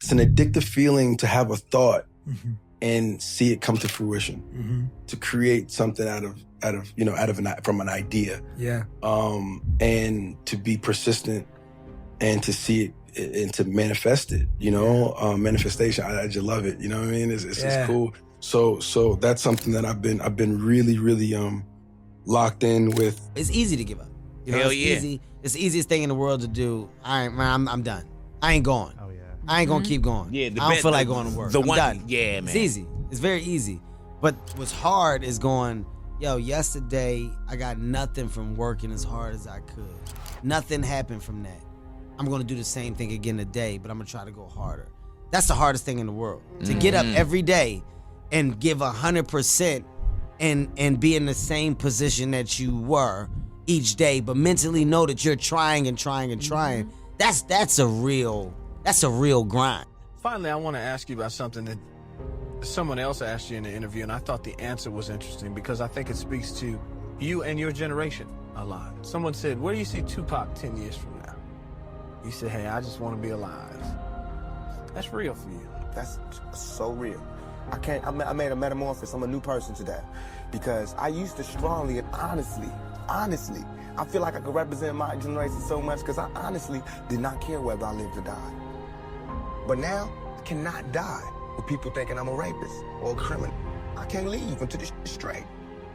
it's an addictive feeling to have a thought and see it come to fruition, to create something from an idea. Yeah. And to be persistent and to see it and to manifest it, manifestation. I just love it. You know what I mean? It's cool. So that's something that I've been really, really locked in with. It's easy to give up. Hell yeah. Easy. It's the easiest thing in the world to do. I'm done. I ain't going. Oh yeah. I ain't gonna keep going. Yeah, I don't feel like going to work. I'm done. Yeah, man. It's easy. It's very easy. But what's hard is going, yesterday I got nothing from working as hard as I could. Nothing happened from that. I'm gonna do the same thing again today, but I'm gonna try to go harder. That's the hardest thing in the world. To get up every day and give 100% and be in the same position that you were each day, but mentally know that you're trying and trying and trying. That's a real grind. Finally, I want to ask you about something that someone else asked you in the interview, and I thought the answer was interesting because I think it speaks to you and your generation a lot. Someone said, where do you see Tupac 10 years from now? You said, hey, I just want to be alive. That's real for you. That's so real. I made a metamorphosis. I'm a new person today because I used to strongly and honestly, I feel like I could represent my generation so much because I honestly did not care whether I lived or died. But now, I cannot die with people thinking I'm a rapist or a criminal. I can't leave until this is straight.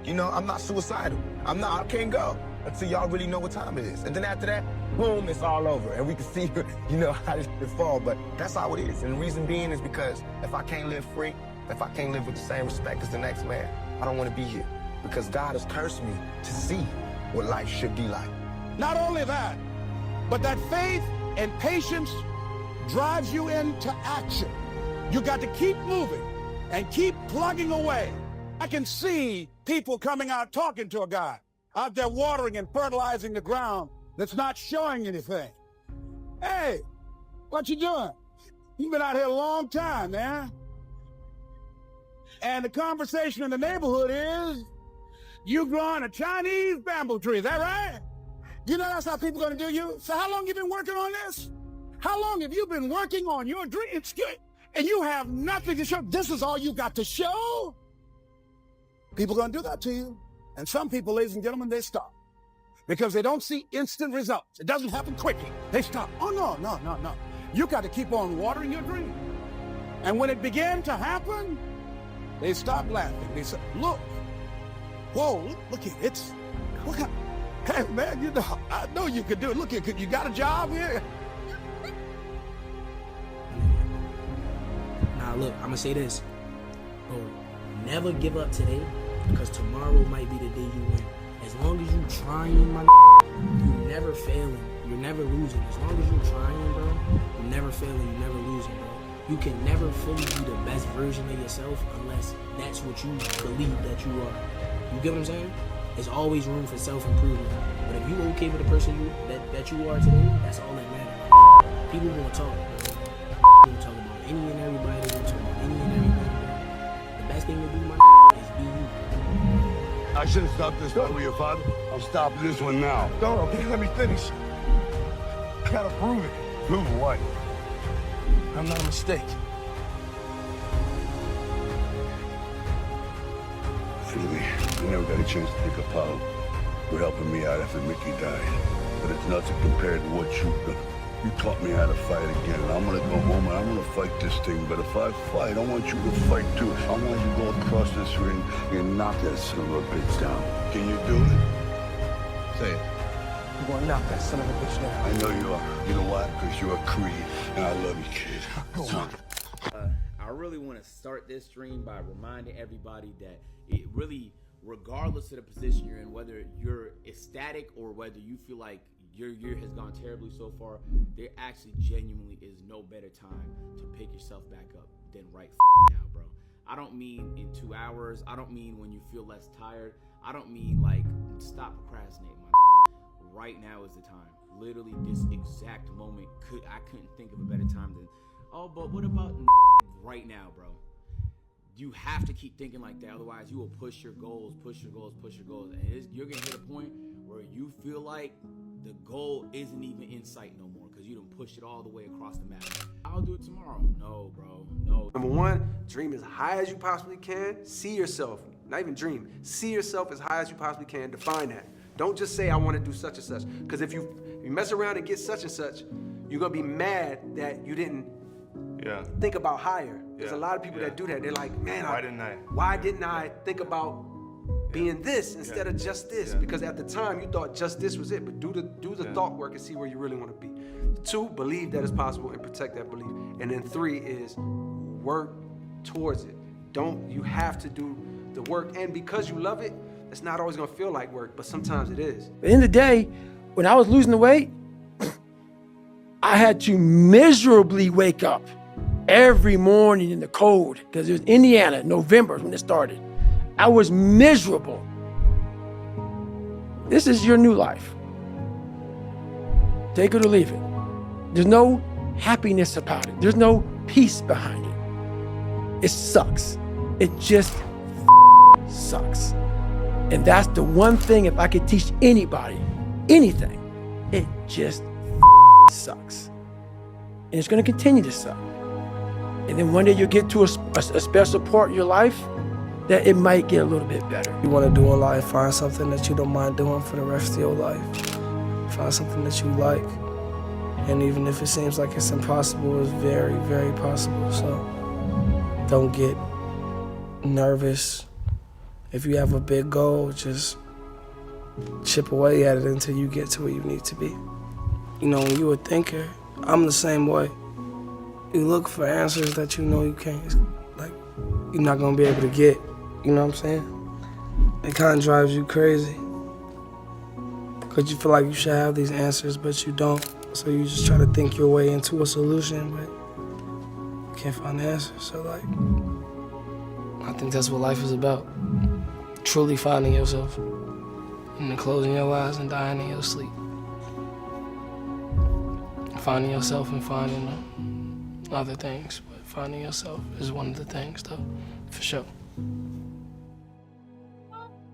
I'm not suicidal. I can't go until y'all really know what time it is. And then after that, boom, it's all over. And we can see, how this could fall. But that's how it is. And the reason being is because if I can't live free, if I can't live with the same respect as the next man, I don't want to be here. Because God has cursed me to see what life should be like. Not only that, but that faith and patience drives you into action. You got to keep moving and keep plugging away. I can see people coming out talking to a guy out there watering and fertilizing the ground that's not showing anything. Hey, what you doing? You've been out here a long time, man. And the conversation in the neighborhood is, you growing a Chinese bamboo tree, is that right? That's how people gonna do you? So how long you been working on this? How long have you been working on your dreams? And you have nothing to show. This is all you got to show? People gonna do that to you. And some people, ladies and gentlemen, they stop. Because they don't see instant results. It doesn't happen quickly. They stop. Oh, no. You got to keep on watering your dream. And when it began to happen, they stopped laughing. They said, look, whoa, look at it. Hey, man, I know you could do it. Look, you got a job here? Nah, look, I'm going to say this. Bro, never give up today, because tomorrow might be the day you win. As long as you trying, my you're never failing. You're never losing. As long as you're trying, bro, you're never failing. You're never losing, bro. You can never fully be the best version of yourself unless that's what you believe that you are. You get what I'm saying? There's always room for self-improvement. But if you okay with the person that you are today, that's all that matters. People gonna talk, bro. People gonna talk about any and everybody. They gonna talk about any and everything, bro. The best thing to do, my is be you. I should have stopped this one with your father. I'm stopping this one now. No, let me finish. I gotta prove it. Prove what? I'm not a mistake. Philly, you never got a chance to take a pound. You're helping me out after Mickey died. But it's nothing compared to what you've done. You taught me how to fight again, and I'm gonna go home and I'm gonna fight this thing. But if I fight, I want you to fight too. I want you to go across this ring and knock that son of a bitch down. Can you do it? Say it. I'm gonna knock that son of a bitch down. I know you are. You know why? Because you're a Creed, and I love you, kid. I really want to start this stream by reminding everybody that it really, regardless of the position you're in, whether you're ecstatic or whether you feel like your year has gone terribly so far, there actually genuinely is no better time to pick yourself back up than right now, bro. I don't mean in 2 hours. I don't mean when you feel less tired. I don't mean like stop procrastinating, my right now is the time. Literally this exact moment, I couldn't think of a better time than, oh, but what about right now, bro? You have to keep thinking like that, otherwise you will push your goals, and you're gonna hit a point where you feel like the goal isn't even in sight no more because you done pushed it all the way across the map. I'll do it tomorrow. No, one, dream as high as you possibly can. See yourself, not even dream. See yourself as high as you possibly can. Define that. Don't just say, I want to do such and such. Because if you mess around and get such and such, you're going to be mad that you didn't think about higher. There's a lot of people that do that. They're like, man, why didn't I think about being this instead of just this? Because at the time, you thought just this was it. But do the thought work and see where you really want to be. 2, believe that it's possible and protect that belief. And then 3 is work towards it. You have to do the work. And because you love it, it's not always gonna feel like work, but sometimes it is. At the end of the day, when I was losing the weight, I had to miserably wake up every morning in the cold, because it was Indiana, November when it started. I was miserable. This is your new life. Take it or leave it. There's no happiness about it. There's no peace behind it. It sucks. It just sucks. And that's the one thing, if I could teach anybody anything, it just sucks. And it's gonna continue to suck. And then one day you'll get to a special part in your life that it might get a little bit better. You wanna do in life, find something that you don't mind doing for the rest of your life. Find something that you like. And even if it seems like it's impossible, it's very, very possible. So don't get nervous. If you have a big goal, just chip away at it until you get to where you need to be. You know, when you're a thinker, I'm the same way. You look for answers that you know you can't, like, you're not gonna be able to get. You know what I'm saying? It kind of drives you crazy. Because you feel like you should have these answers, but you don't. So you just try to think your way into a solution, but you can't find the answer. So, like, I think that's what life is about. Truly finding yourself, and then closing your eyes and dying in your sleep. Finding yourself and finding other things, but finding yourself is one of the things, though, for sure.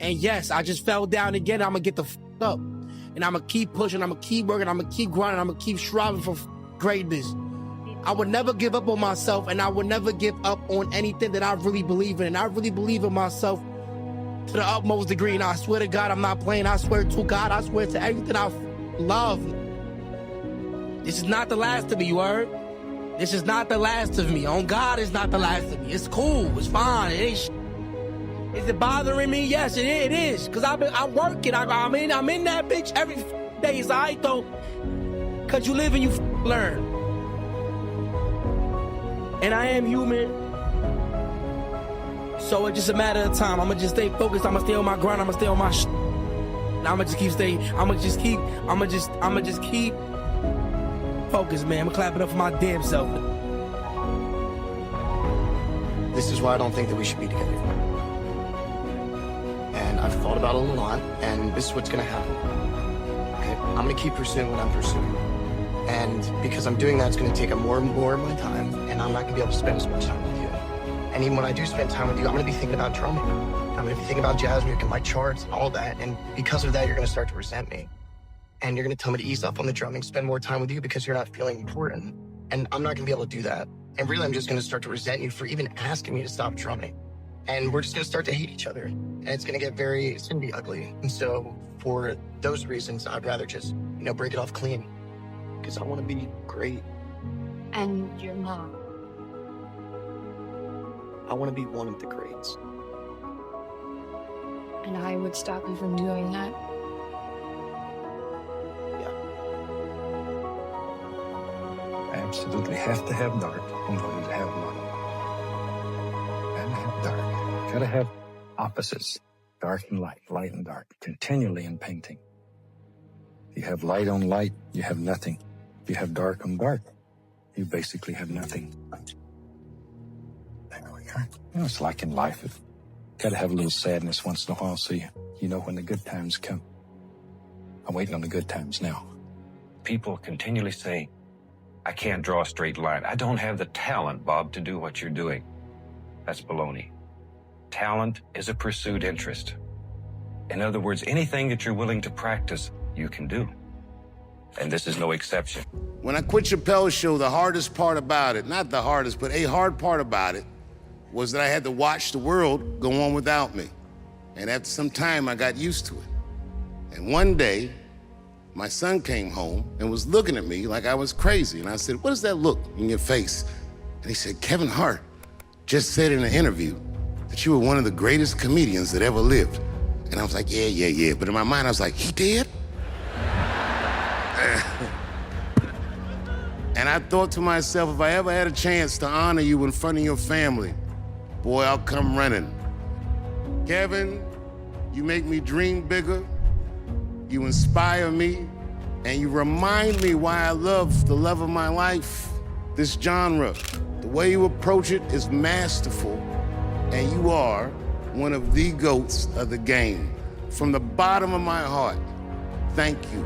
And yes, I just fell down again. I'm gonna get the up, and I'm gonna keep pushing. I'm gonna keep working. I'm gonna keep grinding. I'm gonna keep striving for greatness. I would never give up on myself, and I would never give up on anything that I really believe in. And I really believe in myself to the utmost degree. And I swear to God, I'm not playing. I swear to God, I swear to everything I love. This is not the last of me, you heard? This is not the last of me. On God, it's not the last of me. It's cool. It's fine. It ain't. Is it bothering me? Yes, it is. Cause I'm working. I'm in that bitch every day. It's alright though. Cause you live and you learn. And I am human. So it's just a matter of time. I'ma just stay focused. I'ma stay on my grind. I'ma stay on my and I'ma just keep staying. I'ma just keep focused, man. I'ma clap it up for my damn self. This is why I don't think that we should be together. And I've thought about it a lot, and this is what's gonna happen. Okay? I'm gonna keep pursuing what I'm pursuing. And because I'm doing that, it's gonna take up more and more of my time, and I'm not gonna be able to spend as much time with you. And even when I do spend time with you, I'm gonna be thinking about drumming. I'm gonna be thinking about jazz music and my charts and all that. And because of that, you're gonna start to resent me. And you're gonna tell me to ease up on the drumming, spend more time with you because you're not feeling important. And I'm not gonna be able to do that. And really, I'm just gonna start to resent you for even asking me to stop drumming. And we're just gonna start to hate each other. And it's gonna be ugly. And so for those reasons, I'd rather just, break it off clean. Because I wanna be great. And you're not. I wanna be one of the greats. And I would stop you from doing that. I absolutely have to have dark in order to have light. And have dark. Gotta have opposites. Dark and light, light and dark, continually in painting. If you have light on light, you have nothing. If you have dark on dark, you basically have nothing. It's like in life. You gotta have a little sadness once in a while so you know when the good times come. I'm waiting on the good times now. People continually say, I can't draw a straight line. I don't have the talent, Bob, to do what you're doing. That's baloney. Talent is a pursued interest. In other words, anything that you're willing to practice, you can do. And this is no exception. When I quit Chappelle's show, the hardest part about it, not the hardest, but a hard part about it, was that I had to watch the world go on without me. And after some time, I got used to it. And one day, my son came home and was looking at me like I was crazy. And I said, what does that look in your face? And he said, Kevin Hart just said in an interview that you were one of the greatest comedians that ever lived. And I was like, yeah. But in my mind, I was like, he did? And I thought to myself, if I ever had a chance to honor you in front of your family, boy, I'll come running. Kevin, you make me dream bigger, you inspire me, and you remind me why I love the love of my life, this genre. The way you approach it is masterful, and you are one of the GOATs of the game. From the bottom of my heart, thank you.